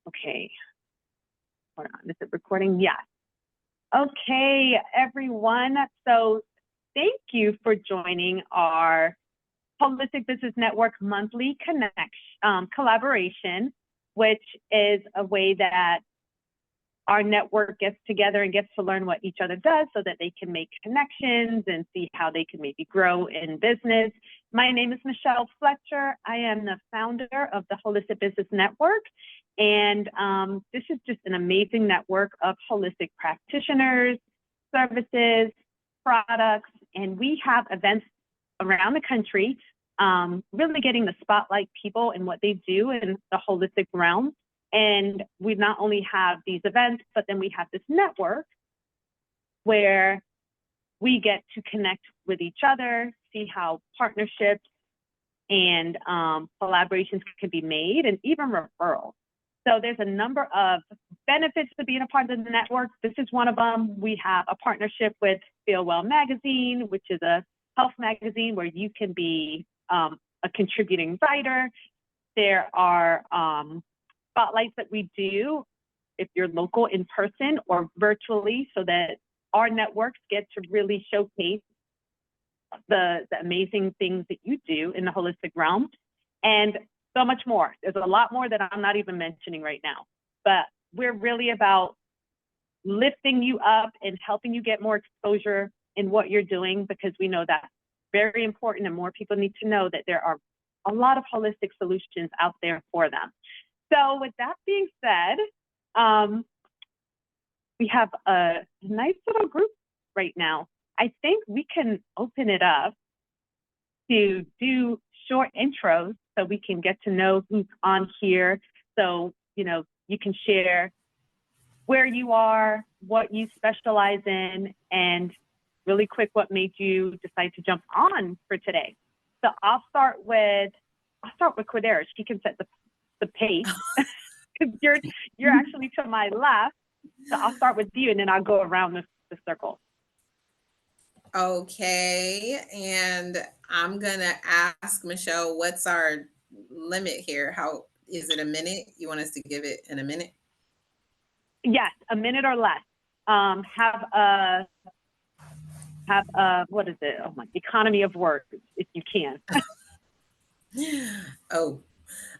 Okay, hold on, is it recording? Yes. Okay, everyone. So thank you for joining our Holistic Business Network monthly collaboration, which is a way that our network gets together and gets to learn what each other does so that they can make connections and see how they can maybe grow in business. My name is Michelle Fletcher. I am the founder of the Holistic Business Network. And this is just an amazing network of holistic practitioners, services, products, and we have events around the country, really getting the spotlight people and what they do in the holistic realm. And we not only have these events, but then we have this network where we get to connect with each other, see how partnerships and collaborations can be made, and even referrals. So there's a number of benefits to being a part of the network. This is one of them. We have a partnership with Feel Well Magazine, which is a health magazine where you can be a contributing writer. There are spotlights that we do if you're local in person or virtually, so that our networks get to really showcase the amazing things that you do in the holistic realm, and so much more. There's a lot more that I'm not even mentioning right now, but we're really about lifting you up and helping you get more exposure in what you're doing, because we know that's very important and more people need to know that there are a lot of holistic solutions out there for them. So with that being said, we have a nice little group right now. I think we can open it up to do short intros so we can get to know who's on here. So, you know, you can share where you are, what you specialize in, and really quick, what made you decide to jump on for today. So I'll start with Cordera. She can set the pace, because you're actually to my left. So I'll start with you, and then I'll go around the circle. Okay, and I'm gonna ask Michelle, what's our limit here? How is it, a minute? You want us to give it in a minute? Yes, a minute or less. Have a what is it? Oh my, economy of words, if you can.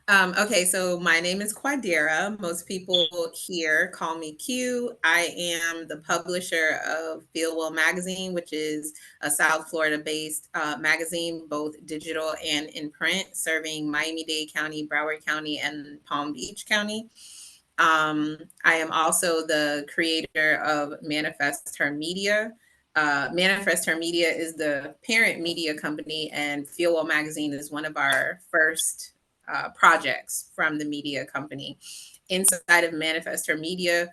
Okay, so my name is Quadera. Most people here call me Q. I am the publisher of Feel Well Magazine, which is a South Florida-based magazine, both digital and in print, serving Miami-Dade County, Broward County, and Palm Beach County. I am also the creator of Manifest Her Media. Manifest Her Media is the parent media company, and Feel Well Magazine is one of our first projects from the media company. Inside of Manifest Her Media,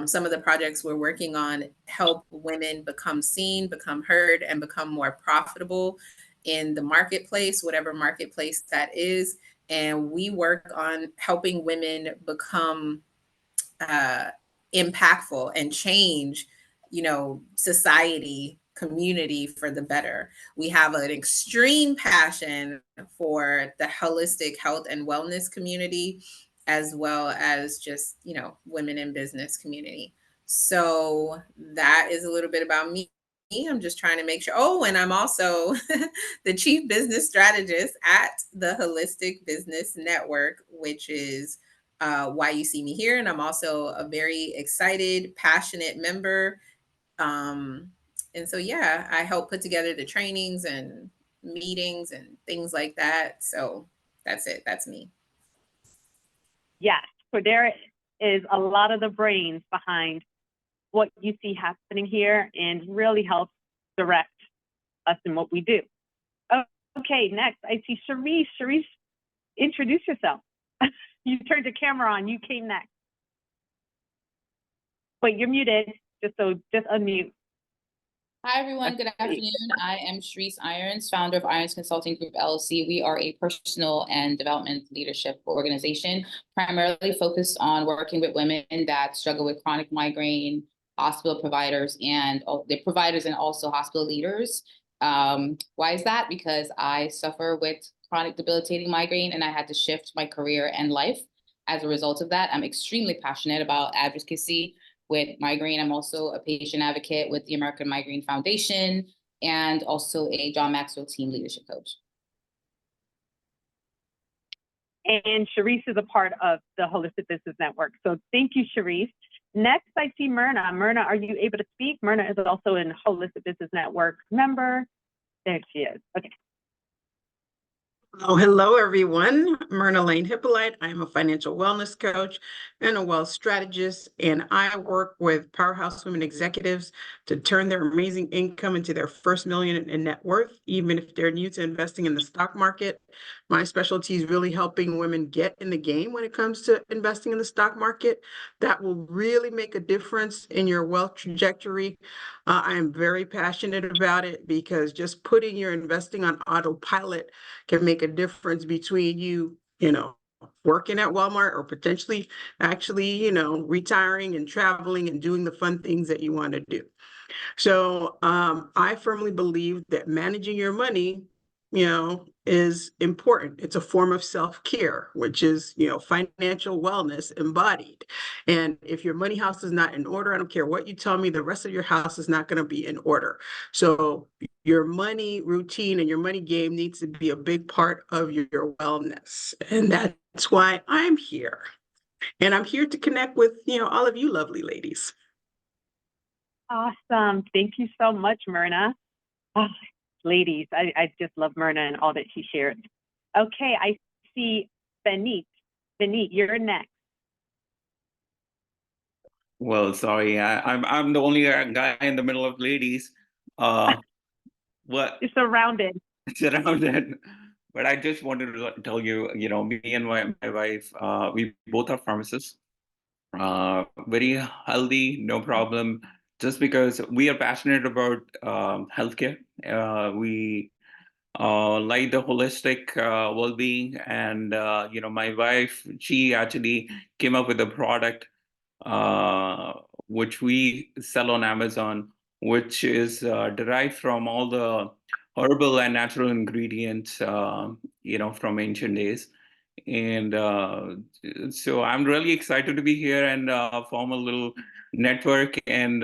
some of the projects we're working on help women become seen, become heard, and become more profitable in the marketplace, whatever marketplace that is. And we work on helping women become impactful and change, you know, society, community for the better. We have an extreme passion for the holistic health and wellness community, as well as just, you know, women in business community. So that is a little bit about me. I'm just trying to make sure. Oh, and I'm also the chief business strategist at the Holistic Business Network, which is why you see me here. And I'm also a very excited, passionate member. And so, yeah, I help put together the trainings and meetings and things like that. So that's it. That's me. Yes, Cordera is a lot of the brains behind what you see happening here and really helps direct us in what we do. Okay, next, I see Sharice. Sharice, introduce yourself. You turned your camera on, you came next. Wait, you're muted, just unmute. Hi, everyone. Good afternoon. I am Sharice Irons, founder of Irons Consulting Group, LLC. We are a personal and development leadership organization, primarily focused on working with women that struggle with chronic migraine, hospital providers, and the providers and also hospital leaders. Why is that? Because I suffer with chronic debilitating migraine and I had to shift my career and life. as a result of that, I'm extremely passionate about advocacy with migraine. I'm also a patient advocate with the American Migraine Foundation and also a John Maxwell team leadership coach. And Sharice is a part of the Holistic Business Network. So thank you, Sharice. Next, I see Myrna. Myrna, are you able to speak? Myrna is also a Holistic Business Network member. There she is. Okay. Oh, hello, everyone. Myrna Lane Hippolyte. I'm a financial wellness coach and a wealth strategist, and I work with powerhouse women executives to turn their amazing income into their first million in net worth, even if they're new to investing in the stock market. My specialty is really helping women get in the game when it comes to investing in the stock market. That will really make a difference in your wealth trajectory. I am very passionate about it because just putting your investing on autopilot can make a difference between you working at Walmart or potentially actually, retiring and traveling and doing the fun things that you want to do. So I firmly believe that managing your money, is important. It's a form of self-care, which is, financial wellness embodied. And if your money house is not in order, I don't care what you tell me, the rest of your house is not going to be in order. So your money routine and your money game needs to be a big part of your wellness. And that's why I'm here. And I'm here to connect with, all of you lovely ladies. Awesome. Thank you so much, Myrna. Oh, ladies, I just love Myrna and all that she shared. Okay, I see Benit. Benit, you're next. Well, sorry, I'm the only guy in the middle of ladies. What You're surrounded. surrounded, but I just wanted to tell you, me and my wife, we both are pharmacists. Very healthy, no problem. Just because we are passionate about healthcare, we like the holistic well-being, and my wife, she actually came up with a product which we sell on Amazon, which is derived from all the herbal and natural ingredients, from ancient days. And so I'm really excited to be here and form a little network and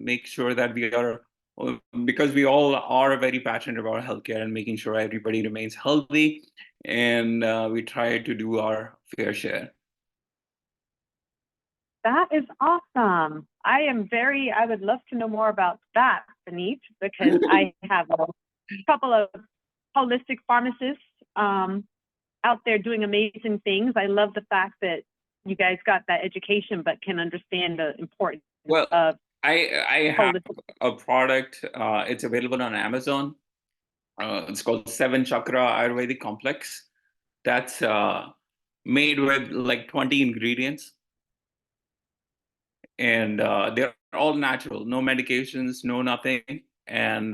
make sure that we are, because we all are very passionate about healthcare and making sure everybody remains healthy, and we try to do our fair share. That is awesome. I would love to know more about that, Benit, because I have a couple of holistic pharmacists out there doing amazing things. I love the fact that you guys got that education, but can understand the importance of I have a product. It's available on Amazon. It's called 7 Chakra Ayurvedic Complex. That's made with like 20 ingredients. And they're all natural, no medications, no nothing. And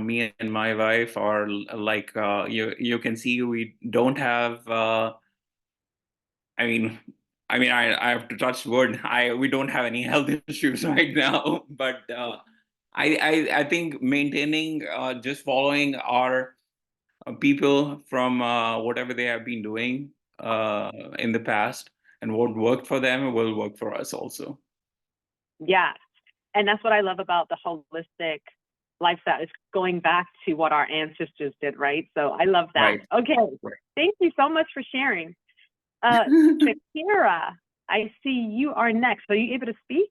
me and my wife are like, you can see we don't have. I have to touch wood. We don't have any health issues right now, but I think maintaining, just following our people from whatever they have been doing in the past, and what worked for them will work for us also. Yeah. And that's what I love about the holistic lifestyle, is going back to what our ancestors did, right? So I love that. Right. Okay. Right. Thank you so much for sharing. Shakira, I see you are next. Are you able to speak?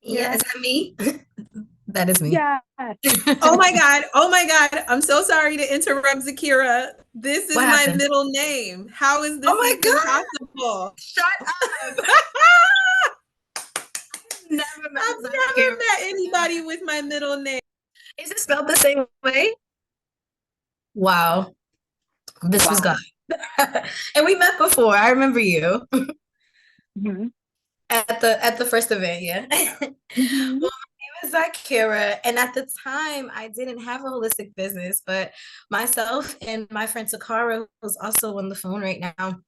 Yeah, is that me? That is me. Yes. Oh my God. I'm so sorry to interrupt, Zakira. This is my middle name. How is this even possible? Shut up. I've never met anybody with my middle name. Is it spelled the same way? Wow. This was God. And we met before. I remember you. Mm-hmm. At the first event, yeah. Mm-hmm. Well, my name is Zakira, and at the time I didn't have a holistic business, but myself and my friend Takara, who's also on the phone right now,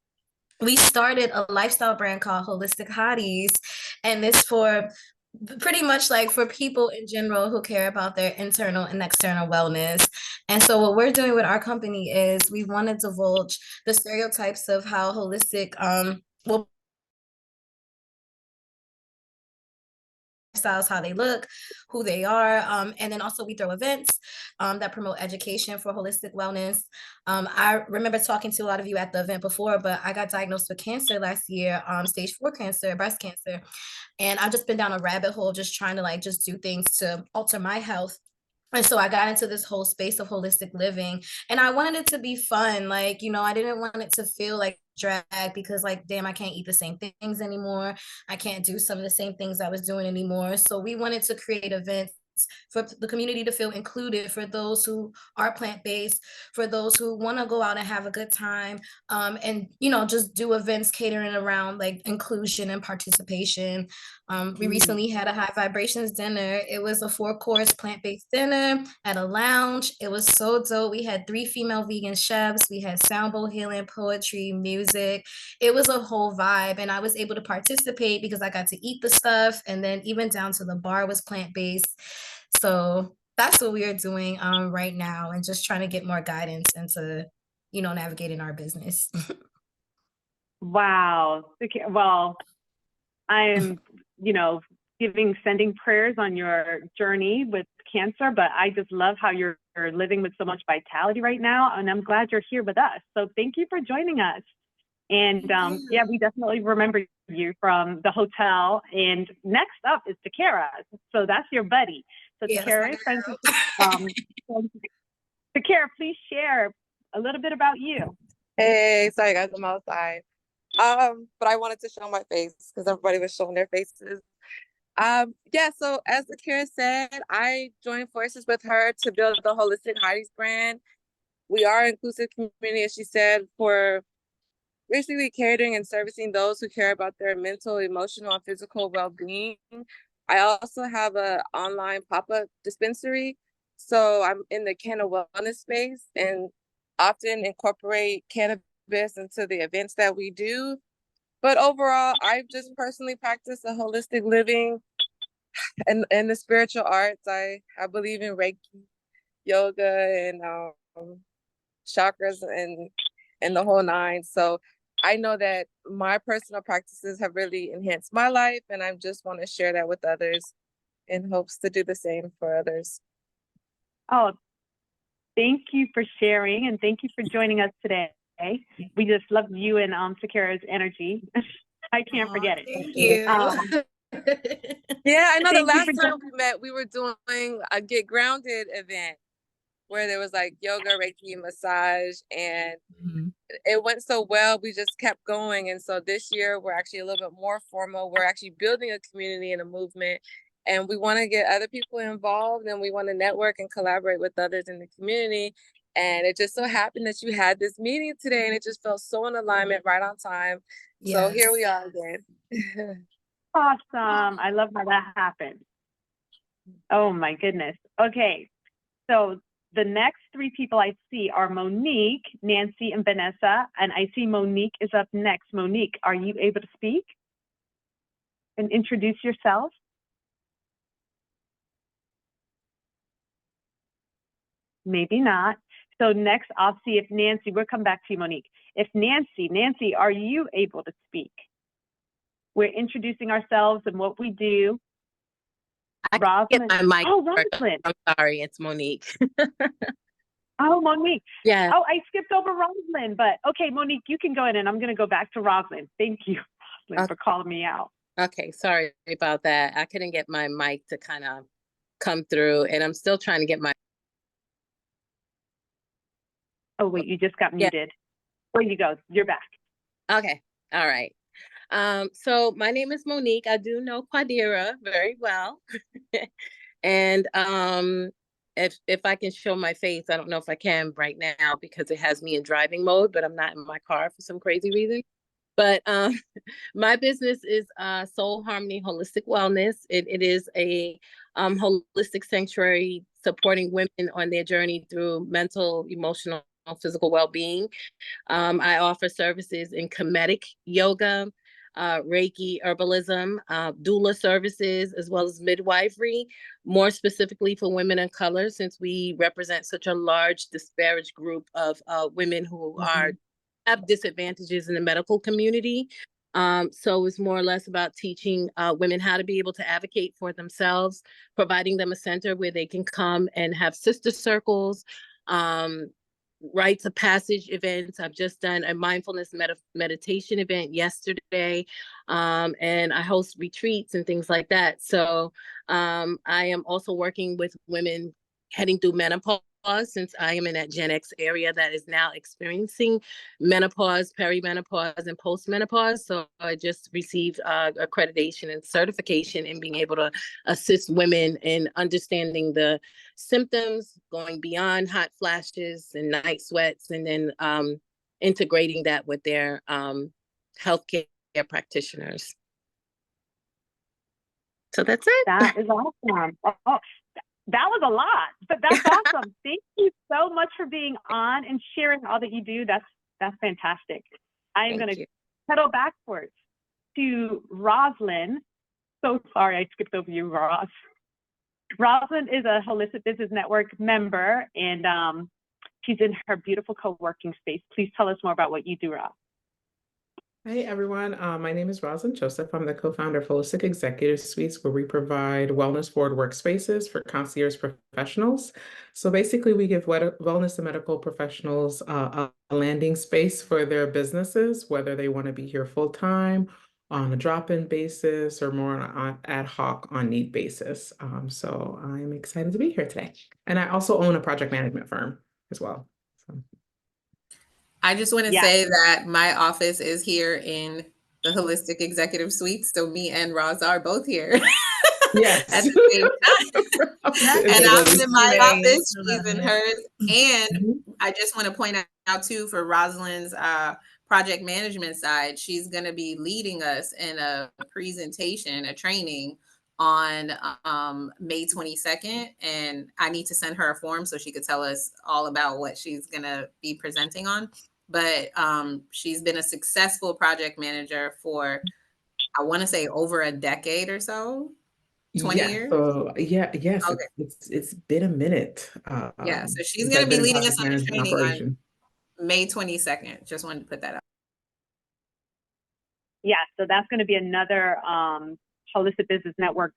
we started a lifestyle brand called Holistic Hotties, and it's for pretty much like for people in general who care about their internal and external wellness. And so what we're doing with our company is we want to divulge the stereotypes of how holistic well styles, how they look, who they are, and then also we throw events that promote education for holistic wellness. I remember talking to a lot of you at the event before, but I got diagnosed with cancer last year, stage 4 cancer, breast cancer, and I've just been down a rabbit hole just trying to like just do things to alter my health. And so I got into this whole space of holistic living, and I wanted it to be fun. Like, you know, I didn't want it to feel like drag, because like, damn, I can't eat the same things anymore. I can't do some of the same things I was doing anymore. So we wanted to create events for the community to feel included, for those who are plant-based, for those who want to go out and have a good time, and, you know, just do events catering around like inclusion and participation. We recently had a high vibrations dinner. It was a 4-course plant-based dinner at a lounge. It was so dope. We had 3 female vegan chefs. We had sound bowl healing, poetry, music. It was a whole vibe, and I was able to participate because I got to eat the stuff, and then even down to the bar was plant-based. So that's what we are doing right now, and just trying to get more guidance into, you know, navigating our business. Wow. Okay, well, I'm, you know, sending prayers on your journey with cancer, but I just love how you're living with so much vitality right now. And I'm glad you're here with us. So thank you for joining us. And yeah, we definitely remember you from the hotel. And next up is Takara. So that's your buddy. So Yes, Takara, Takara, please share a little bit about you. Hey, sorry guys, I'm outside. But I wanted to show my face because everybody was showing their faces. Yeah, so as Akira said, I joined forces with her to build the Holistic Heidi's brand. We are an inclusive community, as she said, for basically catering and servicing those who care about their mental, emotional, and physical well-being. I also have an online pop-up dispensary. So I'm in the cannabis wellness space and often incorporate cannabis into the events that we do. But overall, I've just personally practiced a holistic living and the spiritual arts. I believe in Reiki, yoga, and chakras and the whole nine. So I know that my personal practices have really enhanced my life, and I just want to share that with others in hopes to do the same for others. Oh, thank you for sharing, and thank you for joining us today. We just love you and Takara's energy. I can't forget it. Thank you. Yeah, I know the Thank you last for time we met, we were doing a Get Grounded event where there was like yoga, Reiki, massage, and it went so well, we just kept going. And so this year we're actually a little bit more formal. We're actually building a community and a movement, and we want to get other people involved, and we want to network and collaborate with others in the community. And it just so happened that you had this meeting today, and it just felt so in alignment, right on time. Yes. So here we are again. Awesome. I love how that happened. Oh my goodness. Okay. So the next 3 people I see are Monique, Nancy, and Vanessa. And I see Monique is up next. Monique, are you able to speak and introduce yourself? Maybe not. So next, I'll see if Nancy, we'll come back to you, Monique. If Nancy, are you able to speak? We're introducing ourselves and what we do. I can't get my mic. Oh, Rosalind. I'm sorry, it's Monique. Oh, Monique. Yeah. Oh, I skipped over Rosalind, but okay, Monique, you can go in, and I'm going to go back to Rosalind. Thank you, Rosalind, for calling me out. Okay, sorry about that. I couldn't get my mic to kind of come through, and I'm still trying to get my. Oh, wait, you just got muted. There you go. You're back. Okay. All right. So my name is Monique. I do know Quadira very well. And if I can show my face, I don't know if I can right now because it has me in driving mode, but I'm not in my car for some crazy reason. But my business is Soul Harmony Holistic Wellness. It is a holistic sanctuary supporting women on their journey through mental, emotional, physical well-being. I offer services in Kemetic yoga, Reiki, herbalism, doula services, as well as midwifery, more specifically for women of color, since we represent such a large disparaged group of women who have disadvantages in the medical community. So it's more or less about teaching women how to be able to advocate for themselves, providing them a center where they can come and have sister circles, rites of passage events. I've just done a mindfulness meditation event yesterday, and I host retreats and things like that. So I am also working with women heading through menopause, since I am in that Gen X area that is now experiencing menopause, perimenopause, and postmenopause. So I just received accreditation and certification in being able to assist women in understanding the symptoms, going beyond hot flashes and night sweats, and then integrating that with their healthcare practitioners. So that's it. That is awesome. Oh, that was a lot, but that's awesome. Thank you so much for being on and sharing all that you do. That's fantastic. I'm going to pedal backwards to Roslyn. So sorry, I skipped over you, Roz. Roslyn is a Holistic Business Network member, and she's in her beautiful co-working space. Please tell us more about what you do, Roz. Hey everyone, my name is Rosalind Joseph. I'm the co-founder of Holistic Executive Suites, where we provide wellness forward workspaces for concierge professionals. So basically, we give wellness and medical professionals a landing space for their businesses, whether they want to be here full time, on a drop-in basis, or more on an ad hoc on need basis. So I'm excited to be here today. And I also own a project management firm as well. So. I just want to say that my office is here in the Holistic Executive Suite. So me and Roz are both here. Yes. At the same time. And I'm in my office, she's in hers. And I just want to point out too, for Rosalind's project management side, she's going to be leading us in a presentation, a training on May 22nd. And I need to send her a form so she could tell us all about what she's going to be presenting on. But she's been a successful project manager for, I want to say, over a decade or so. 20 years? Yes, okay. It's been a minute. Yeah, so she's going to be leading us on a training operation on May 22nd. Just wanted to put that out. Yeah, so that's going to be another Holistic Business Network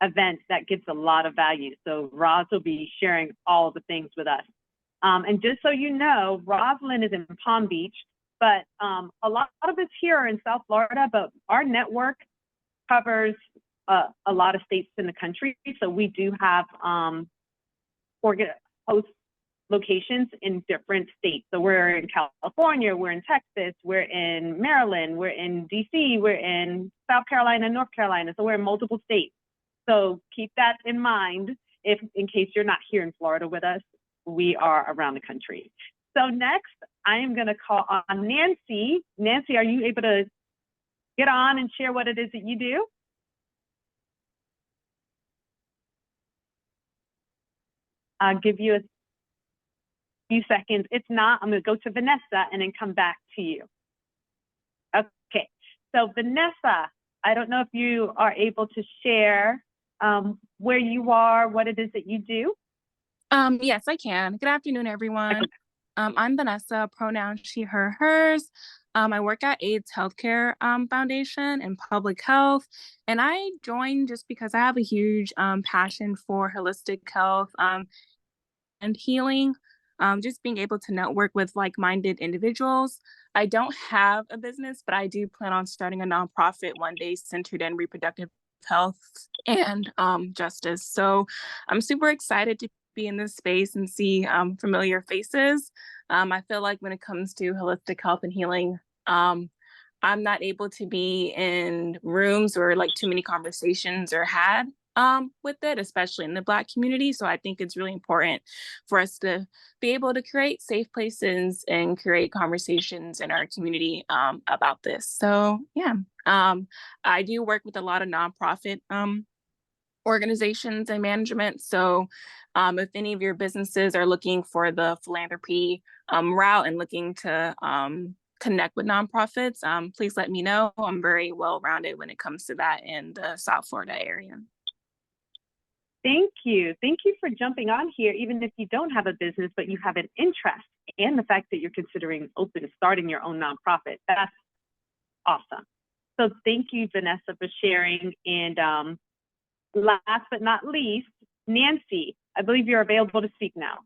event that gives a lot of value. So Roz will be sharing all the things with us. And just so you know, Rosalind is in Palm Beach, but a lot of us here are in South Florida, but our network covers a lot of states in the country. So we do have host locations in different states. So we're in California, we're in Texas, we're in Maryland, we're in DC, we're in South Carolina, North Carolina. So we're in multiple states. So keep that in mind if, in case you're not here in Florida with us, we are around the country. So next, I am going to call on Nancy. Nancy, are you able to get on and share what it is that you do? I'll give you a few seconds. If not, I'm going to go to Vanessa and then come back to you. Okay, so Vanessa, I don't know if you are able to share where you are, what it is that you do. Yes, I can. Good afternoon, everyone. I'm Vanessa, pronouns she, her, hers. I work at AIDS Healthcare Foundation in public health, and I joined just because I have a huge passion for holistic health and healing, just being able to network with like-minded individuals. I don't have a business, but I do plan on starting a nonprofit one day centered in reproductive health and justice. So I'm super excited to be in this space and see familiar faces. I feel like when it comes to holistic health and healing, I'm not able to be in rooms where like too many conversations are had with it, especially in the Black community. So I think it's really important for us to be able to create safe places and create conversations in our community about this. So yeah, I do work with a lot of nonprofit organizations and management. So if any of your businesses are looking for the philanthropy route and looking to connect with nonprofits, please let me know. I'm very well-rounded when it comes to that in the South Florida area. Thank you. Thank you for jumping on here, even if you don't have a business, but you have an interest and the fact that you're considering starting your own nonprofit. That's awesome. So thank you, Vanessa, for sharing. And last but not least, Nancy, I believe you're available to speak now.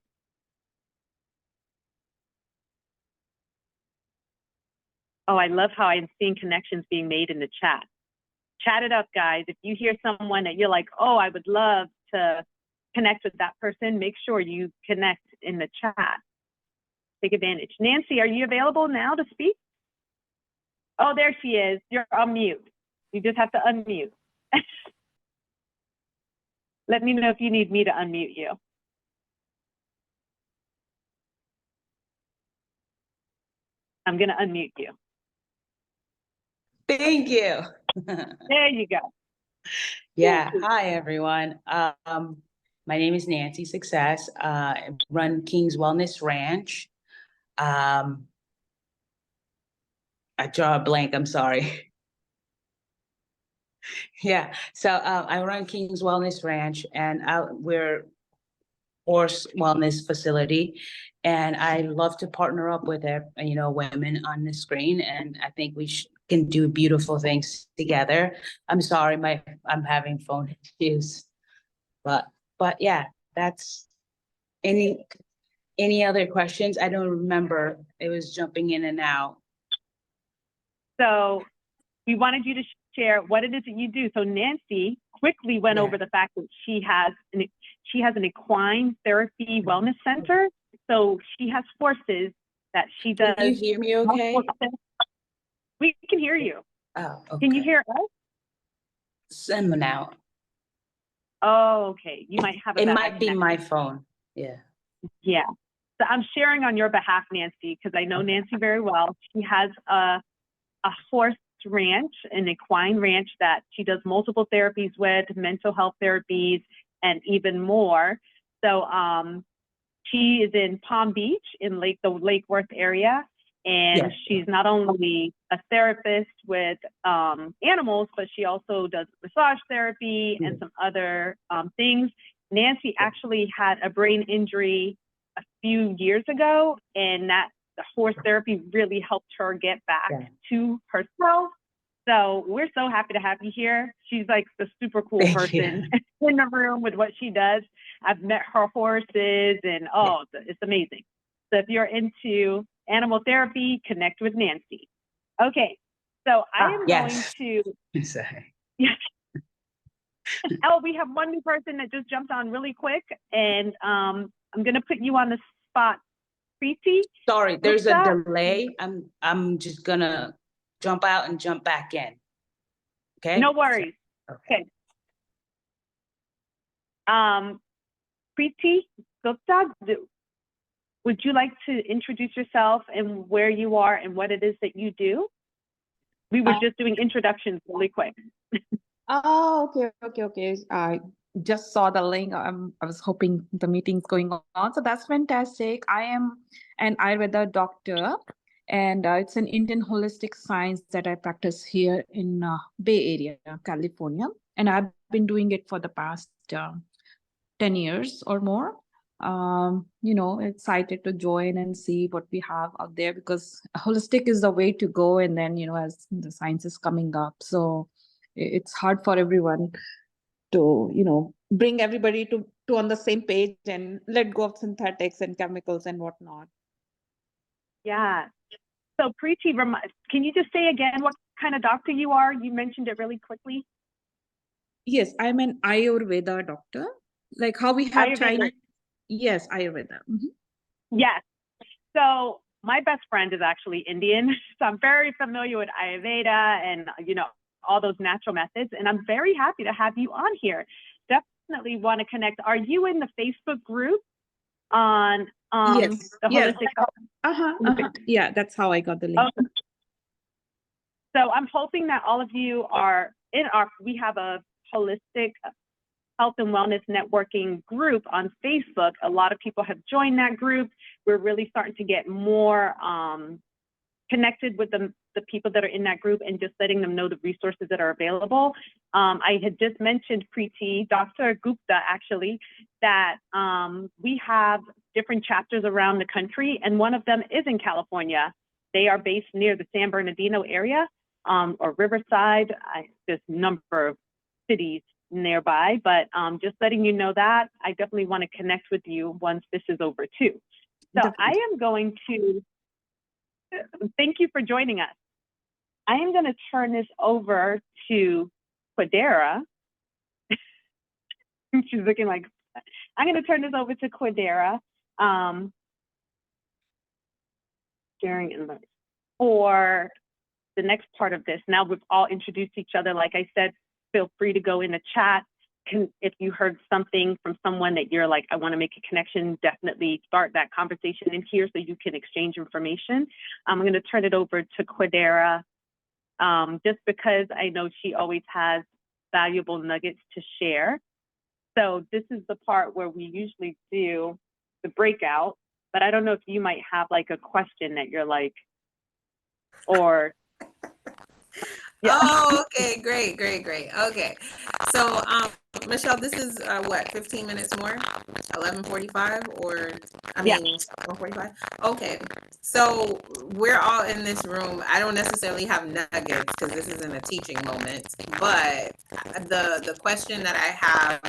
Oh, I love how I'm seeing connections being made in the chat. Chat it up, guys. If you hear someone that you're like, oh, I would love to connect with that person, make sure you connect in the chat. Take advantage. Nancy, are you available now to speak? Oh, there she is. You're on mute. You just have to unmute. Let me know if you need me to unmute you. I'm going to unmute you. Thank you. There you go. Yeah. Hi, everyone. My name is Nancy Success. I run King's Wellness Ranch. I draw a blank. I'm sorry. Yeah. So I run King's Wellness Ranch, and we're horse wellness facility, and I love to partner up with women on the screen, and I think we can do beautiful things together. I'm sorry, I'm having phone issues, but yeah, that's any other questions? I don't remember. It was jumping in and out. So we wanted you to share what it is that you do. So Nancy quickly went over the fact that she has an equine therapy wellness center. So she has horses that she does. Can you hear me okay? We can hear you. Oh, okay. Can you hear us? Someone out. Oh, okay. You might have a It bad might be connection. my phone. Yeah. Yeah. So I'm sharing on your behalf, Nancy, because I know Nancy very well. She has a horse ranch, an equine ranch that she does multiple therapies with, mental health therapies, and even more. So she is in Palm Beach in the Lake Worth area. And she's not only a therapist with animals, but she also does massage therapy and some other things. Nancy actually had a brain injury a few years ago, and the horse therapy really helped her get back to herself. So we're so happy to have you here. She's like the super cool person in the room with what she does. I've met her horses, and it's amazing. So if you're into animal therapy, connect with Nancy. Okay, so I am going to. Yes. Oh, we have one new person that just jumped on really quick, and I'm going to put you on the spot, Preeti. Sorry, there's a delay. I'm just gonna jump out and jump back in. Okay. No worries. Okay. Preeti Gupta, would you like to introduce yourself and where you are and what it is that you do? We were just doing introductions really quick. Oh, okay. I just saw the link. I was hoping the meeting's going on. So that's fantastic. I am an Ayurveda doctor, and it's an Indian holistic science that I practice here in Bay Area, California. And I've been doing it for the past 10 years or more. Excited to join and see what we have out there, because holistic is the way to go. And then, as the science is coming up, so it's hard for everyone to, bring everybody to on the same page and let go of synthetics and chemicals and whatnot. Yeah. So Preeti, can you just say again what kind of doctor you are? You mentioned it really quickly. Yes, I'm an Ayurveda doctor. Like how we have Ayurveda. Chinese. Yes, Ayurveda. Mm-hmm. Yes. So my best friend is actually Indian, so I'm very familiar with Ayurveda and, all those natural methods. And I'm very happy to have you on here. Definitely want to connect. Are you in the Facebook group on the holistic health? Yeah, that's how I got the link. Okay. So I'm hoping that all of you are we have a holistic health and wellness networking group on Facebook. A lot of people have joined that group. We're really starting to get more connected with the people that are in that group and just letting them know the resources that are available. I had just mentioned Preeti, Dr. Gupta actually, that we have different chapters around the country, and one of them is in California. They are based near the San Bernardino area or Riverside. There's a number of cities nearby, but just letting you know that I definitely want to connect with you once this is over too. So I am going to, thank you for joining us. I am going to turn this over to Quadera. She's looking like, I'm going to turn this over to Quadera. Sharing and learning for the next part of this. Now we've all introduced each other. Like I said, feel free to go in the chat. If you heard something from someone that you're like, I want to make a connection, definitely start that conversation in here so you can exchange information. I'm going to turn it over to Quadera just because I know she always has valuable nuggets to share. So this is the part where we usually do the breakout, but I don't know if you might have like a question that you're like, or yeah. Oh, okay, great. Okay, so Michelle, this is what, 15 minutes more, 11:45, or I mean 1:45. Okay, so we're all in this room. I don't necessarily have nuggets because this isn't a teaching moment, but the question that I have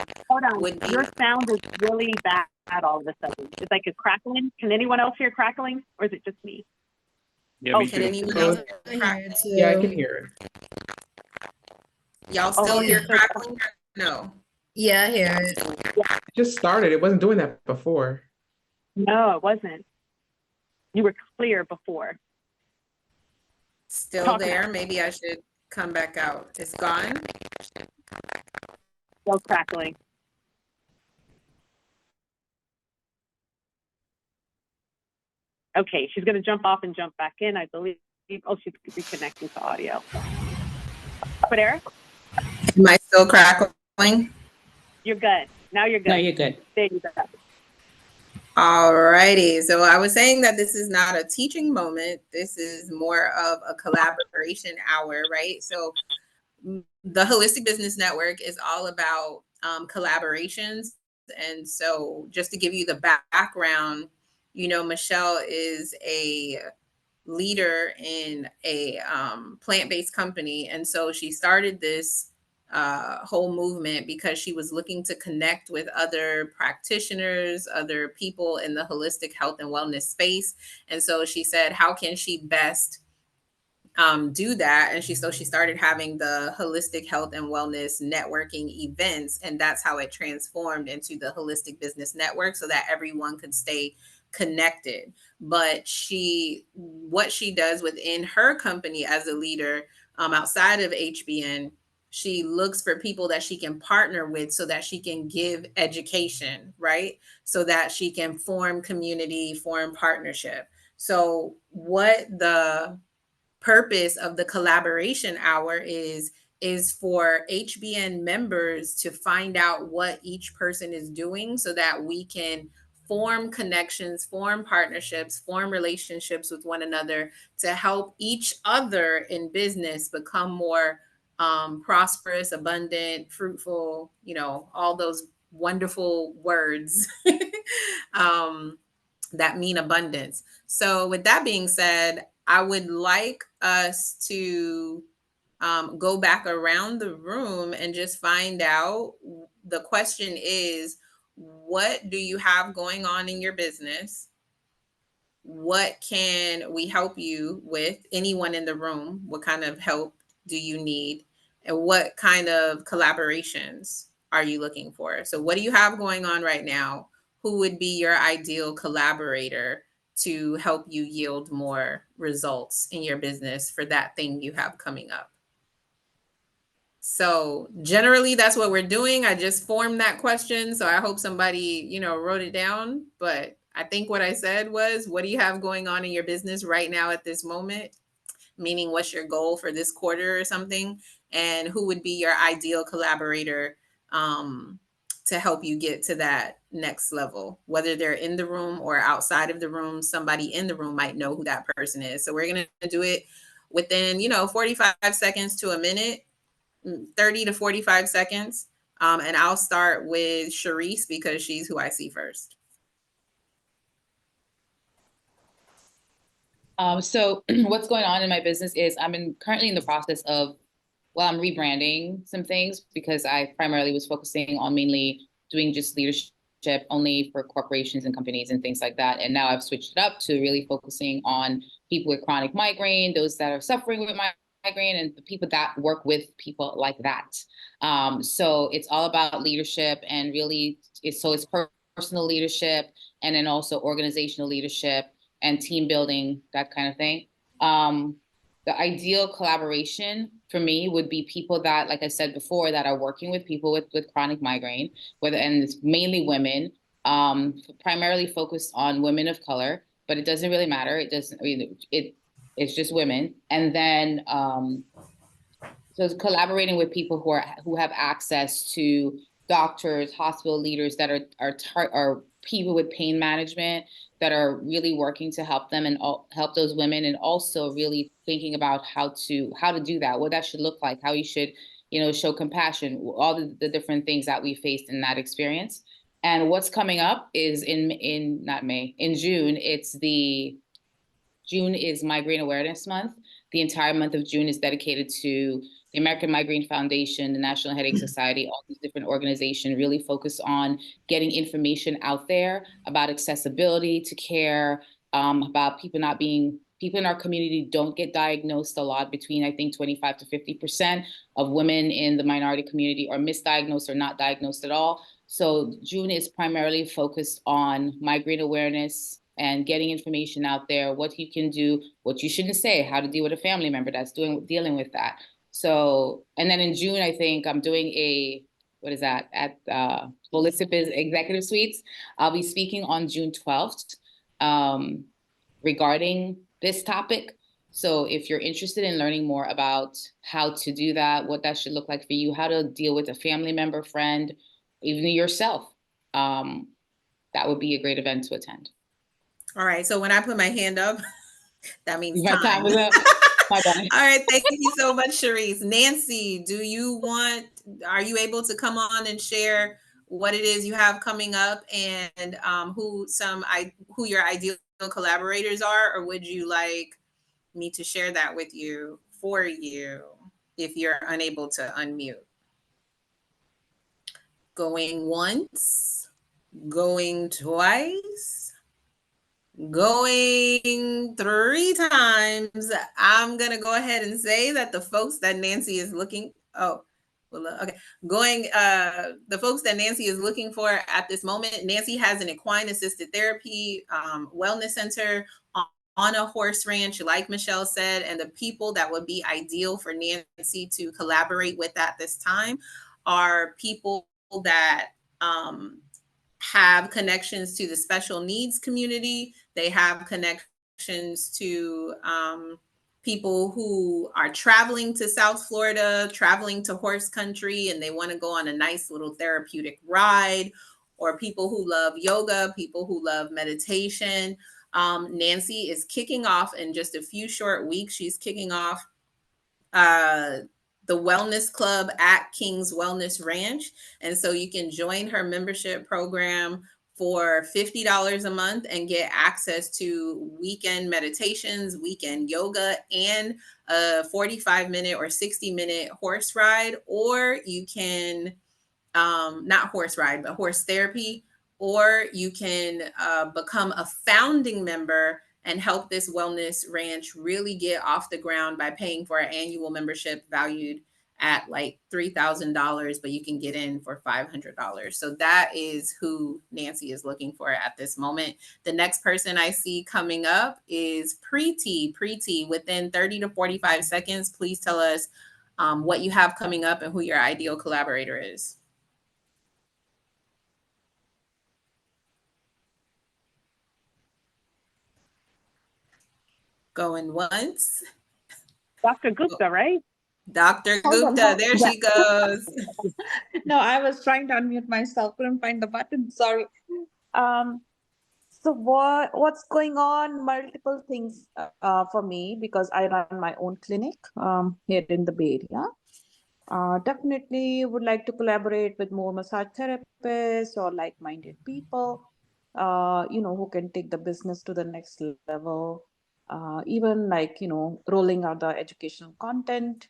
would be, your sound is really bad all of a sudden. It's like it's crackling. Can anyone else hear crackling, or is it just me? Yeah, can anyone else hear Yeah, I can hear it. Y'all still hear crackling? No. Yeah, I hear it. It just started. It wasn't doing that before. No, it wasn't. You were clear before. Still there? Maybe I should come back out. It's gone? Still crackling. Okay, she's going to jump off and jump back in, I believe. Oh, she's reconnecting to audio. But Eric? Am I still crackling? You're good. Now you're good. No, you're good. There you go. All righty. So I was saying that this is not a teaching moment. This is more of a collaboration hour, right? So the Holistic Business Network is all about collaborations. And so just to give you the background, you know, Michelle is a leader in a plant-based company. And so she started this whole movement because she was looking to connect with other practitioners, other people in the holistic health and wellness space. And so she said, how can she best do that? And she started having the Holistic Health and Wellness networking events, and that's how it transformed into the Holistic Business Network so that everyone could stay connected. But what she does within her company as a leader outside of HBN, she looks for people that she can partner with so that she can give education, right? So that she can form community, form partnership. So what the purpose of the collaboration hour is for HBN members to find out what each person is doing so that we can form connections, form partnerships, form relationships with one another to help each other in business become more prosperous, abundant, fruitful, you know, all those wonderful words that mean abundance. So with that being said, I would like us to go back around the room and just find out. The question is, what do you have going on in your business? What can we help you with? Anyone in the room, what kind of help do you need? And what kind of collaborations are you looking for? So what do you have going on right now? Who would be your ideal collaborator to help you yield more results in your business for that thing you have coming up? So generally that's what we're doing. I just formed that question. So I hope somebody, you know, wrote it down. But I think what I said was, what do you have going on in your business right now at this moment? Meaning, what's your goal for this quarter or something? And who would be your ideal collaborator to help you get to that next level. Whether they're in the room or outside of the room, somebody in the room might know who that person is. So we're going to do it within, 45 seconds to a minute, 30 to 45 seconds. And I'll start with Sharice because she's who I see first. So what's going on in my business is currently in the process of, I'm rebranding some things because I primarily was focusing on mainly doing just leadership only for corporations and companies and things like that. And now I've switched it up to really focusing on people with chronic migraine, those that are suffering with migraine, and the people that work with people like that. So it's all about leadership, and really it's personal leadership, and then also organizational leadership and team building, that kind of thing. The ideal collaboration for me would be people that, like I said before, that are working with people with chronic migraine, and it's mainly women, primarily focused on women of color, but it doesn't really matter. It's just women. And then, so it's collaborating with people who have access to doctors, hospital leaders that are people with pain management, that are really working to help them and help those women, and also really thinking about how to do that, what that should look like, how you should, show compassion, all the different things that we faced in that experience. And what's coming up is in June. June is Migraine Awareness Month. The entire month of June is dedicated to the American Migraine Foundation, the National Headache Society, all these different organizations really focus on getting information out there about accessibility to care, about people in our community don't get diagnosed a lot. Between, I think, 25 to 50% of women in the minority community are misdiagnosed or not diagnosed at all. So June is primarily focused on migraine awareness and getting information out there, what you can do, what you shouldn't say, how to deal with a family member that's dealing with that. So, and then in June, I think I'm doing at Holistic Biz Executive Suites. I'll be speaking on June 12th regarding this topic. So if you're interested in learning more about how to do that, what that should look like for you, how to deal with a family member, friend, even yourself, that would be a great event to attend. All right. So when I put my hand up, that means My time is up. All right. Thank you so much, Sharice. Nancy, are you able to come on and share what it is you have coming up, and who your ideal collaborators are, or would you like me to share that with you for you if you're unable to unmute? Going once, going twice, going 3 times. I'm gonna go ahead and say that the folks that Nancy is looking the folks that Nancy is looking for at this moment, Nancy has an equine assisted therapy wellness center on a horse ranch, like Michelle said, and the people that would be ideal for Nancy to collaborate with at this time are people that have connections to the special needs community. They have connections to people who are traveling to South Florida, traveling to horse country, and they want to go on a nice little therapeutic ride, or people who love yoga, people who love meditation. Nancy is kicking off in just a few short weeks. She's kicking off the Wellness Club at King's Wellness Ranch. And so you can join her membership program for $50 a month and get access to weekend meditations, weekend yoga, and a 45-minute or 60-minute horse ride. Or you can, not horse ride, but horse therapy. Or you can become a founding member and help this wellness ranch really get off the ground by paying for an annual membership valued at like $3,000, but you can get in for $500. So that is who Nancy is looking for at this moment. The next person I see coming up is Preeti. Preeti, within 30 to 45 seconds, please tell us what you have coming up and who your ideal collaborator is. Going once. Dr. Gupta, right? Dr. Hold on, Gupta, there yeah. she goes. No, I was trying to unmute myself, couldn't find the button. Sorry. Um, so what's going on? Multiple things for me because I run my own clinic here in the Bay Area. Definitely would like to collaborate with more massage therapists or like-minded people, who can take the business to the next level. Even like, rolling out the educational content.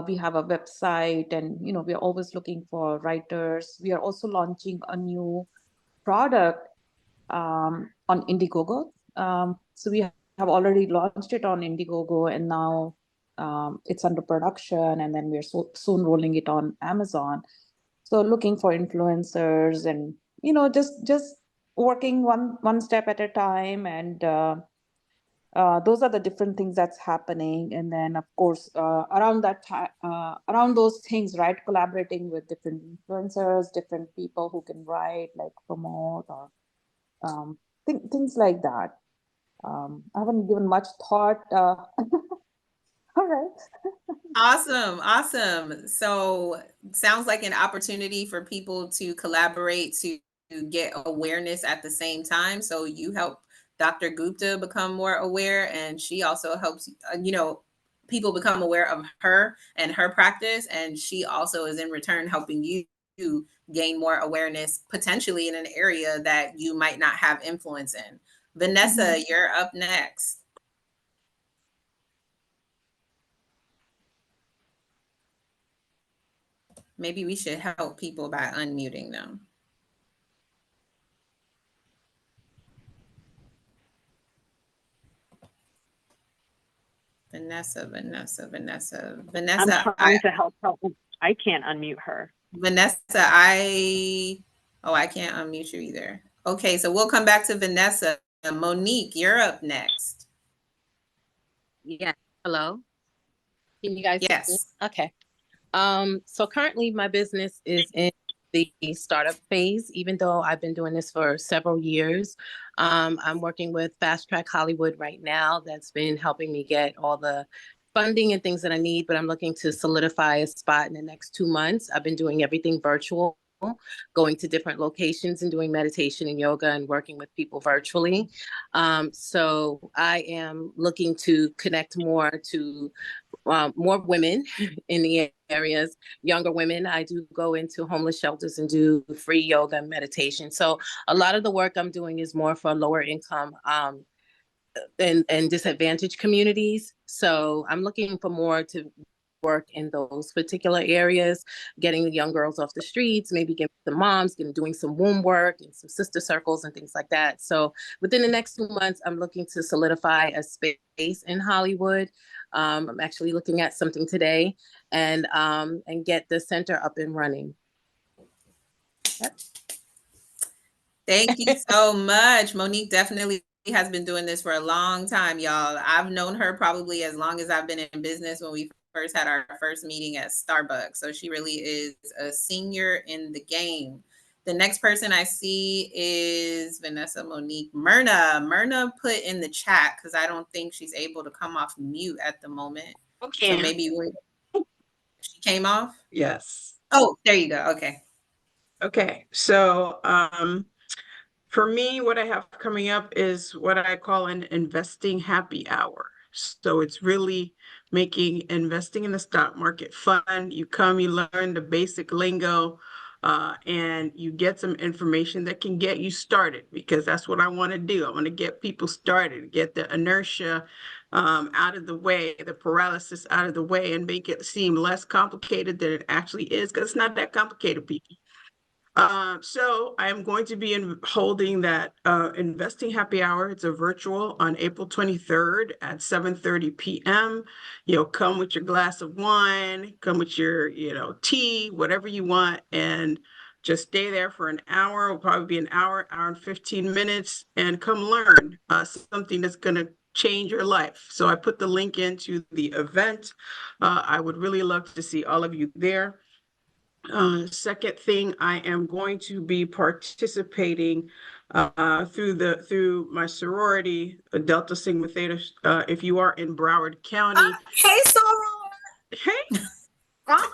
We have a website and, we are always looking for writers. We are also launching a new product on Indiegogo. So we have already launched it on Indiegogo and now it's under production and then we're soon rolling it on Amazon. So looking for influencers and, just working one step at a time and those are the different things that's happening. And then, of course, around that time, around those things, right, collaborating with different influencers, different people who can write, like promote or things like that. I haven't given much thought. All right. Awesome, awesome. So sounds like an opportunity for people to collaborate to get awareness at the same time. So you help Dr. Gupta become more aware, and she also helps, people become aware of her and her practice. And she also is in return helping you to gain more awareness, potentially in an area that you might not have influence in. Vanessa, you're up next. Maybe we should help people by unmuting them. Vanessa. I'm trying to help her. I can't unmute her. Vanessa, I can't unmute you either. Okay, so we'll come back to Vanessa. Monique, you're up next. Yeah. Hello. Can you guys hear me? Yes. Okay. So currently my business is in the startup phase, even though I've been doing this for several years. I'm working with Fast Track Hollywood right now. That's been helping me get all the funding and things that I need, but I'm looking to solidify a spot in the next 2 months. I've been doing everything virtual, going to different locations and doing meditation and yoga and working with people virtually. So I am looking to connect more to more women in the areas, younger women. I do go into homeless shelters and do free yoga and meditation. So a lot of the work I'm doing is more for lower income and disadvantaged communities. So I'm looking for more to work in those particular areas, getting the young girls off the streets, maybe getting the moms, doing some womb work and some sister circles and things like that. So within the next 2 months, I'm looking to solidify a space in Hollywood. I'm actually looking at something today and get the center up and running. Yep. Thank you so much. Monique definitely has been doing this for a long time, y'all. I've known her probably as long as I've been in business, when we first had our first meeting at Starbucks. So she really is a senior in the game. The next person I see is Vanessa, Monique, Myrna. Myrna put in the chat because I don't think she's able to come off mute at the moment. Okay. So maybe she came off? Yes. Oh, there you go. Okay. Okay. So for me, what I have coming up is what I call an investing happy hour. So it's really making investing in the stock market fun. You come, you learn the basic lingo, and you get some information that can get you started, because that's what I want to do. I want to get people started, get the inertia out of the way, the paralysis out of the way, and make it seem less complicated than it actually is, because it's not that complicated, people. So I'm going to be holding that investing happy hour. It's a virtual on April 23rd at 7:30 p.m. Come with your glass of wine, come with your, tea, whatever you want, and just stay there for an hour. It'll probably be an hour and 15 minutes, and come learn something that's going to change your life. So I put the link into the event. I would really love to see all of you there. Second thing, I am going to be participating through my sorority, Delta Sigma Theta. If you are in Broward County, Hey, Soror. Hey, oh,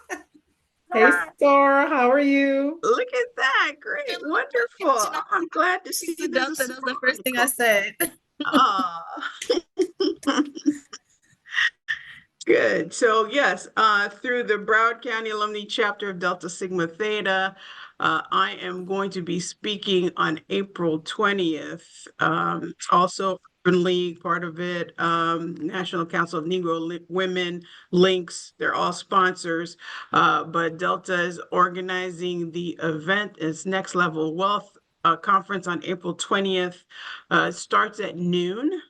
Hey, Sora, how are you? look at that. Great. Wonderful. I'm glad to see She's a there's a Delta. That was the first thing I smile. said. Ah. Good. So yes, through the Broward County Alumni Chapter of Delta Sigma Theta, I am going to be speaking on April 20th. Also, Urban League, part of it, National Council of Negro Women, Links, they're all sponsors. But Delta is organizing the event. It's Next Level Wealth Conference on April 20th. It starts at noon.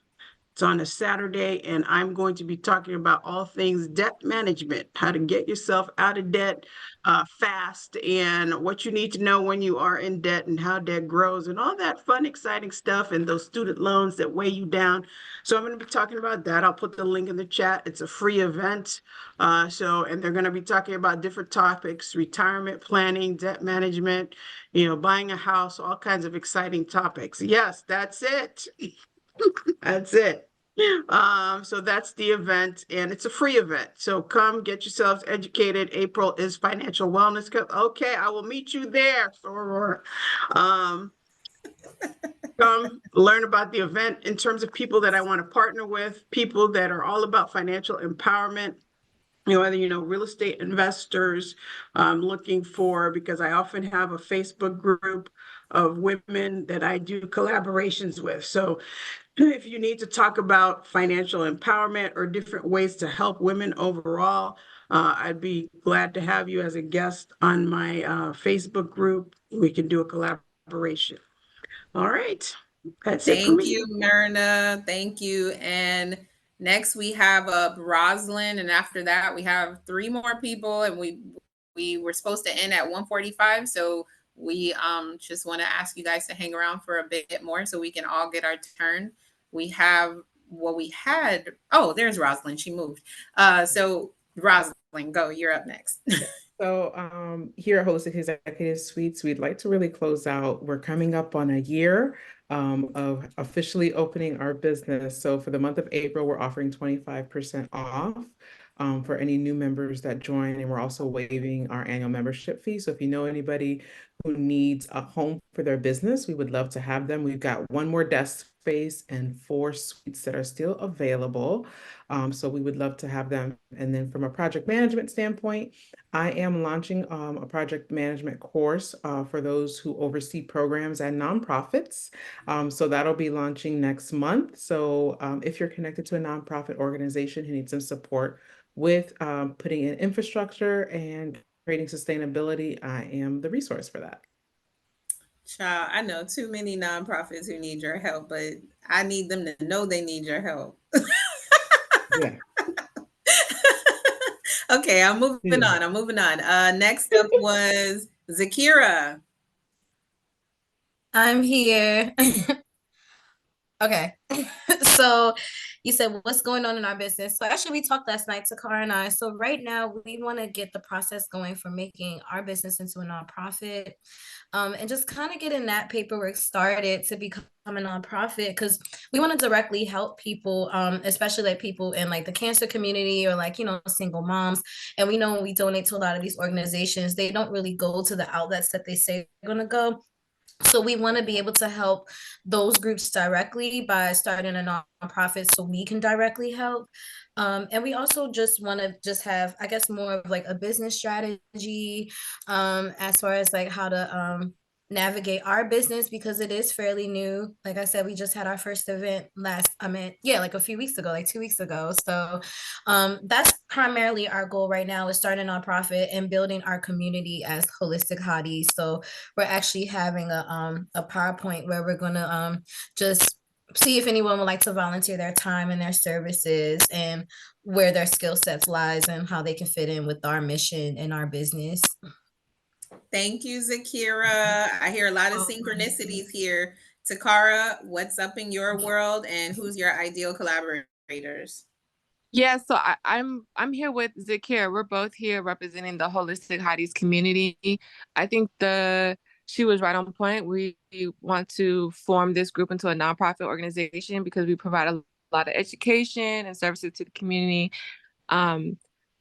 It's on a Saturday, and I'm going to be talking about all things debt management, how to get yourself out of debt fast, and what you need to know when you are in debt and how debt grows, and all that fun, exciting stuff, and those student loans that weigh you down. So I'm going to be talking about that. I'll put the link in the chat. It's a free event. And they're going to be talking about different topics, retirement planning, debt management, buying a house, all kinds of exciting topics. Yes, that's it. That's it. So that's the event, and it's a free event. So come get yourselves educated. April is Financial Wellness. Okay, I will meet you there. Um, Come learn about the event in terms of people that I want to partner with, people that are all about financial empowerment. Whether real estate investors looking for, because I often have a Facebook group of women that I do collaborations with. So if you need to talk about financial empowerment or different ways to help women overall, I'd be glad to have you as a guest on my Facebook group. We can do a collaboration. All right. That's it for Thank me. you, Myrna. Thank you. And next we have Rosalind, and after that we have 3 more people, and we were supposed to end at 1:45. So we just want to ask you guys to hang around for a bit more so we can all get our turn. We have there's Rosalind. She moved. So Rosalind, go. You're up next. So here at Holistic Executive Suites, we'd like to really close out. We're coming up on a year of officially opening our business. So for the month of April, we're offering 25% off for any new members that join. And we're also waiving our annual membership fee. So if you know anybody who needs a home for their business, we would love to have them. We've got 1 more desk space and 4 suites that are still available. So we would love to have them. And then from a project management standpoint, I am launching a project management course for those who oversee programs and nonprofits. So that'll be launching next month. So if you're connected to a nonprofit organization who needs some support with putting in infrastructure and creating sustainability, I am the resource for that. Child, I know too many nonprofits who need your help, but I need them to know they need your help. Yeah. Okay, I'm moving Yeah. on. Next up was Zakira. I'm here. Okay. So you said what's going on in our business. So actually we talked last night, Takara and I. So right now we want to get the process going for making our business into a nonprofit. And just kind of getting that paperwork started to become a nonprofit, because we want to directly help people, especially like people in like the cancer community or like, single moms. And we know when we donate to a lot of these organizations, they don't really go to the outlets that they say they're going to go. So we want to be able to help those groups directly by starting a nonprofit so we can directly help. And we also just want to just have, I guess, more of like a business strategy as far as like how to navigate our business, because it is fairly new. Like I said, we just had our first event like a few weeks ago, like 2 weeks ago. So that's primarily our goal right now, is starting a nonprofit and building our community as holistic hotties. So we're actually having a PowerPoint where we're going to just see if anyone would like to volunteer their time and their services and where their skill sets lies and how they can fit in with our mission and our business. Thank you, Zakira. I hear a lot of synchronicities here. Takara, what's up in your world, and who's your ideal collaborators? Yeah, so I'm here with Zakir. We're both here representing the Holistic Hotties community. I think she was right on point. We want to form this group into a nonprofit organization because we provide a lot of education and services to the community.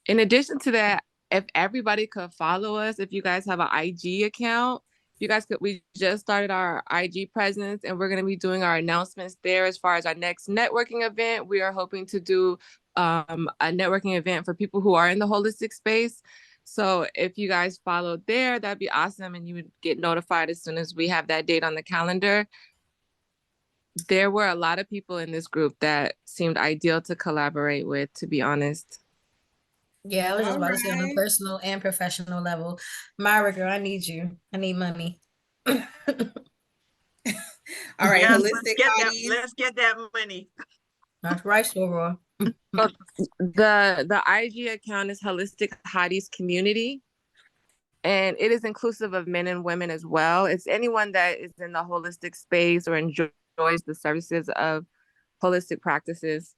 In addition to that, if everybody could follow us, if you guys have an IG account, you guys could, we just started our IG presence and we're going to be doing our announcements there as far as our next networking event. We are hoping to do a networking event for people who are in the holistic space. So if you guys follow there, that'd be awesome. And you would get notified as soon as we have that date on the calendar. There were a lot of people in this group that seemed ideal to collaborate with, to be honest. Yeah, I was just All about to say on a right. personal and professional level. Myra, girl, I need you. I need money. All right, Yes, holistic hotties. let's get that money. That's right, Soror. So the IG account is Holistic Hotties Community, and it is inclusive of men and women as well. It's anyone that is in the holistic space or enjoys the services of holistic practices.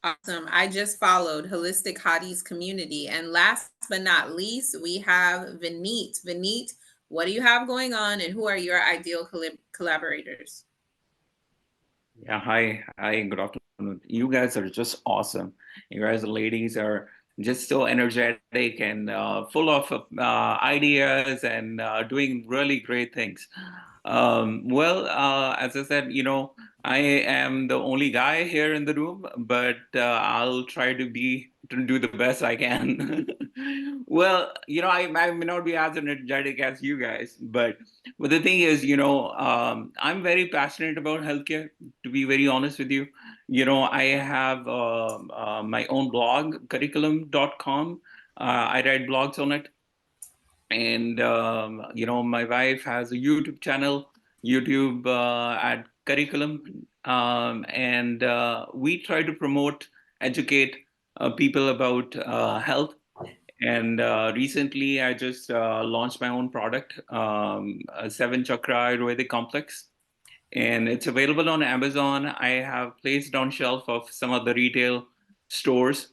Awesome. I just followed Holistic Hotties Community. And last but not least, we have Vineet. Vineet, what do you have going on and who are your ideal collaborators? Yeah, hi, good afternoon. You guys are just awesome. You guys, ladies, are just so energetic and full of ideas and doing really great things. As I said, I am the only guy here in the room, but I'll try to do the best I can. Well, I may not be as energetic as you guys, but the thing is, I'm very passionate about healthcare, to be very honest with you. I have my own blog, curriculum.com. I write blogs on it. And, my wife has a YouTube channel, YouTube at Curriculum. And we try to promote, educate people about health. And recently, I just launched my own product, a 7-chakra Ayurvedic complex. And it's available on Amazon. I have placed on shelf of some of the retail stores.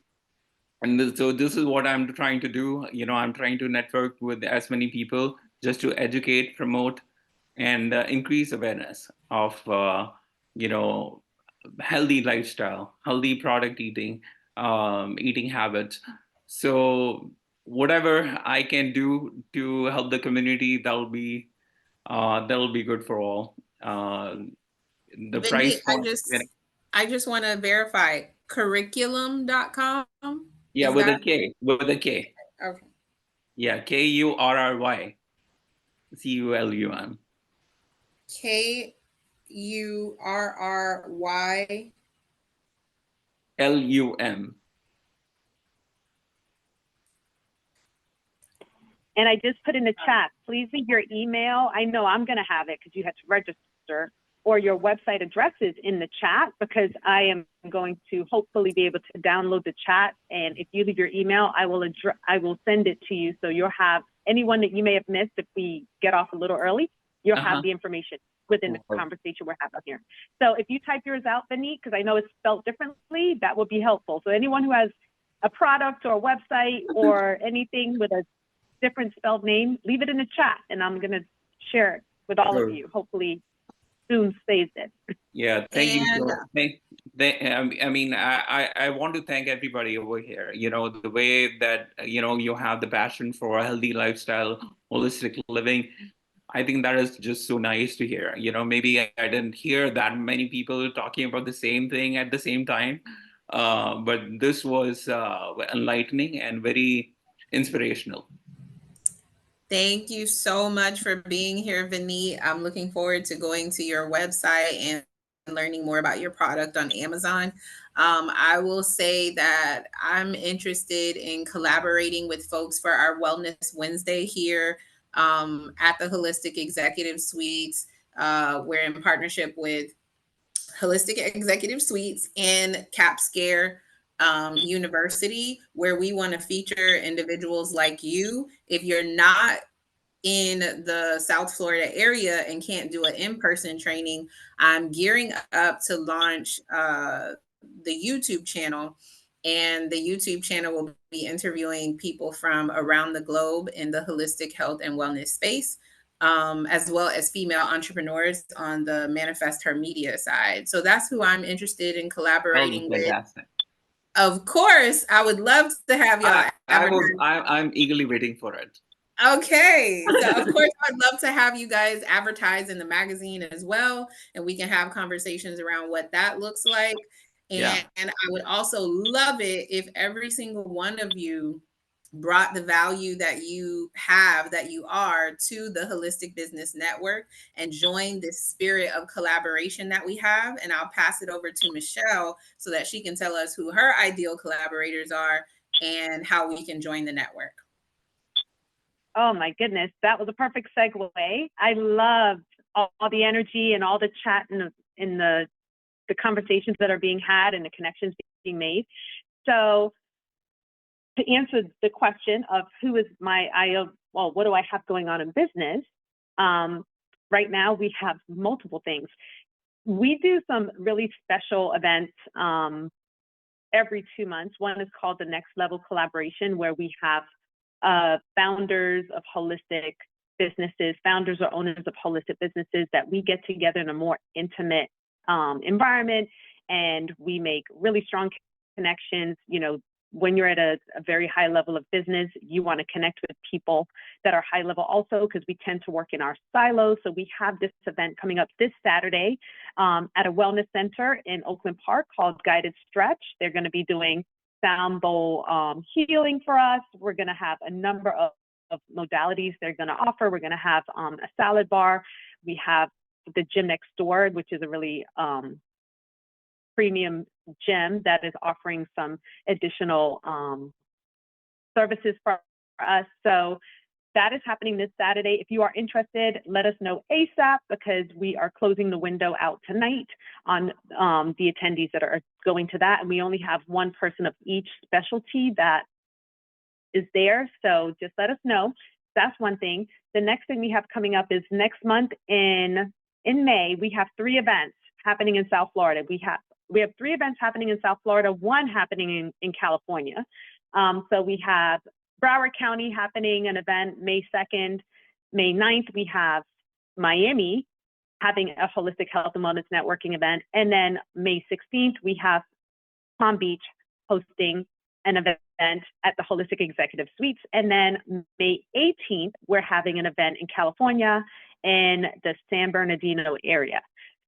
And so this is what I'm trying to do. I'm trying to network with as many people just to educate, promote, and increase awareness of, healthy lifestyle, healthy product eating, eating habits. So whatever I can do to help the community, that'll be good for all. The Vineet, price point. I just want to verify curriculum.com. Yeah, with a K. Okay. Yeah, KURRY. CULUM. KURRY. LUM. And I just put in the chat, please leave your email. I know I'm going to have it because you had to register, or your website addresses in the chat, because I am going to hopefully be able to download the chat. And if you leave your email, I will send it to you. So you'll have anyone that you may have missed if we get off a little early, you'll have the information within the conversation we're having here. So if you type yours out, Vineet, because I know it's spelled differently, that would be helpful. So anyone who has a product or a website or anything with a different spelled name, leave it in the chat and I'm going to share it with all of you. Hopefully Zoom saves it. Yeah, thank you. I want to thank everybody over here. The way that, you have the passion for a healthy lifestyle, holistic living. I think that is just so nice to hear. Maybe I didn't hear that many people talking about the same thing at the same time. But this was enlightening and very inspirational. Thank you so much for being here, Vineet. I'm looking forward to going to your website and learning more about your product on Amazon. I will say that I'm interested in collaborating with folks for our Wellness Wednesday here at the Holistic Executive Suites. We're in partnership with Holistic Executive Suites and CapScare University, where we want to feature individuals like you. If you're not in the South Florida area and can't do an in-person training, I'm gearing up to launch the YouTube channel. And the YouTube channel will be interviewing people from around the globe in the holistic health and wellness space, as well as female entrepreneurs on the Manifest Her Media side. So that's who I'm interested in collaborating with. Of course, I would love to have y'all. I'm eagerly waiting for it. Okay, so of course I'd love to have you guys advertise in the magazine as well, and we can have conversations around what that looks like. And I would also love it if every single one of you brought the value that you have, that you are, to the Holistic Business Network and join this spirit of collaboration that we have. And I'll pass it over to Michelle so that she can tell us who her ideal collaborators are and how we can join the network. Oh my goodness, that was a perfect segue. I loved all the energy and all the chat and the conversations that are being had and the connections being made. So to answer the question of who is my ideal, well, what do I have going on in business? Right now we have multiple things. We do some really special events every 2 months. One is called the Next Level Collaboration, where we have founders of holistic businesses, founders or owners of holistic businesses, that we get together in a more intimate environment, and we make really strong connections. You know, when you're at a very high level of business, you want to connect with people that are high level also, because we tend to work in our silos. So we have this event coming up this Saturday at a wellness center in Oakland Park called Guided Stretch. They're going to be doing sound bowl healing for us. We're going to have a number of modalities they're going to offer. We're going to have a salad bar. We have the gym next door, which is a really premium gym that is offering some additional services for us. So that is happening this Saturday. If you are interested, let us know ASAP, because we are closing the window out tonight on the attendees that are going to that. And we only have one person of each specialty that is there. So just let us know. That's one thing. The next thing we have coming up is next month in May, we have 3 events happening in South Florida. We have 3 events happening in South Florida, 1 happening in California. So we have Broward County happening an event May 2nd. May 9th, we have Miami having a holistic health and wellness networking event. And then May 16th, we have Palm Beach hosting an event at the Holistic Executive Suites. And then May 18th, we're having an event in California in the San Bernardino area.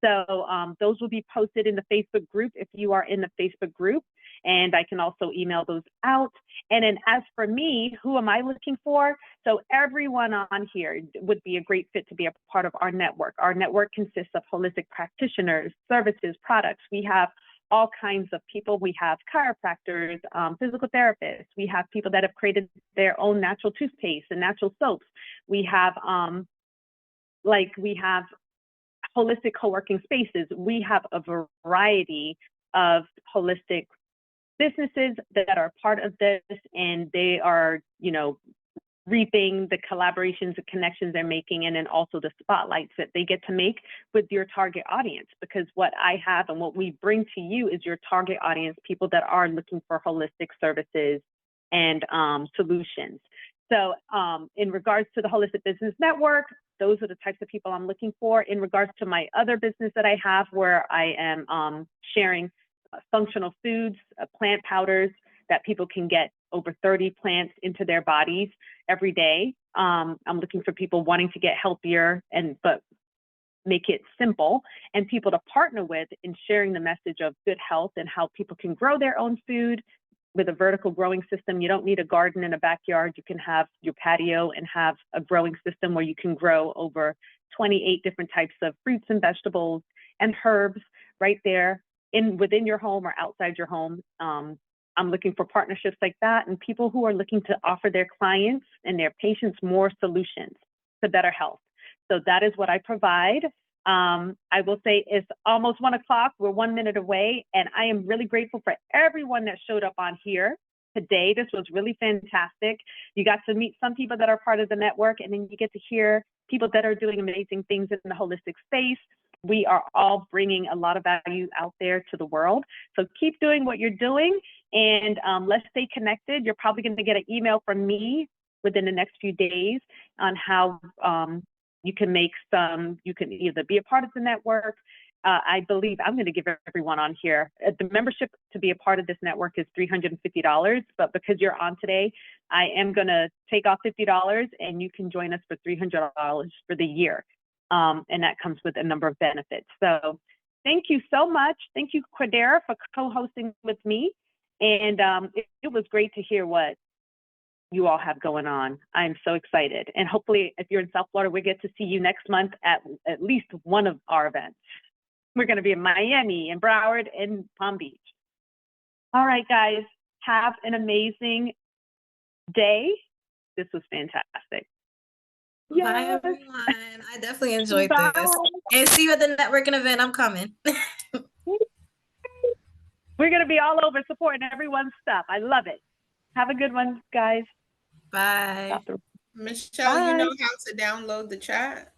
So those will be posted in the Facebook group if you are in the Facebook group, and I can also email those out. And then as for me, who am I looking for? So everyone on here would be a great fit to be a part of our network. Our network consists of holistic practitioners, services, products. We have all kinds of people. We have chiropractors, physical therapists. We have people that have created their own natural toothpaste and natural soaps. We have holistic co-working spaces. We have a variety of holistic businesses that are part of this, and they are, you know, reaping the collaborations, the connections they're making, and then also the spotlights that they get to make with your target audience. Because what I have and what we bring to you is your target audience, people that are looking for holistic services and solutions. So in regards to the Holistic Business Network, those are the types of people I'm looking for. In regards to my other business that I have, where I am sharing functional foods, plant powders that people can get over 30 plants into their bodies every day. I'm looking for people wanting to get healthier but make it simple, and people to partner with in sharing the message of good health and how people can grow their own food with a vertical growing system. You don't need a garden in a backyard. You can have your patio and have a growing system where you can grow over 28 different types of fruits and vegetables and herbs right there within your home or outside your home. I'm looking for partnerships like that, and people who are looking to offer their clients and their patients more solutions to better health. So that is what I provide. I will say it's almost 1 o'clock. We're 1 minute away, and I am really grateful for everyone that showed up on here today. This was really fantastic. You got to meet some people that are part of the network, and then you get to hear people that are doing amazing things in the holistic space. We are all bringing a lot of value out there to the world. So keep doing what you're doing, and let's stay connected. You're probably going to get an email from me within the next few days on how you can either be a part of the network, I believe I'm going to give everyone on here. The membership to be a part of this network is $350, but because you're on today, I am going to take off $50 and you can join us for $300 for the year. And that comes with a number of benefits. So thank you so much. Thank you, Quadera, for co-hosting with me. And it was great to hear what you all have going on. I'm so excited. And hopefully, if you're in South Florida, we get to see you next month at least one of our events. We're going to be in Miami and Broward and Palm Beach. All right, guys, have an amazing day. This was fantastic. Bye, everyone. I definitely enjoyed this. And see you at the networking event. I'm coming. We're going to be all over supporting everyone's stuff. I love it. Have a good one, guys. Bye. Michelle, Bye. you know how to download the chat?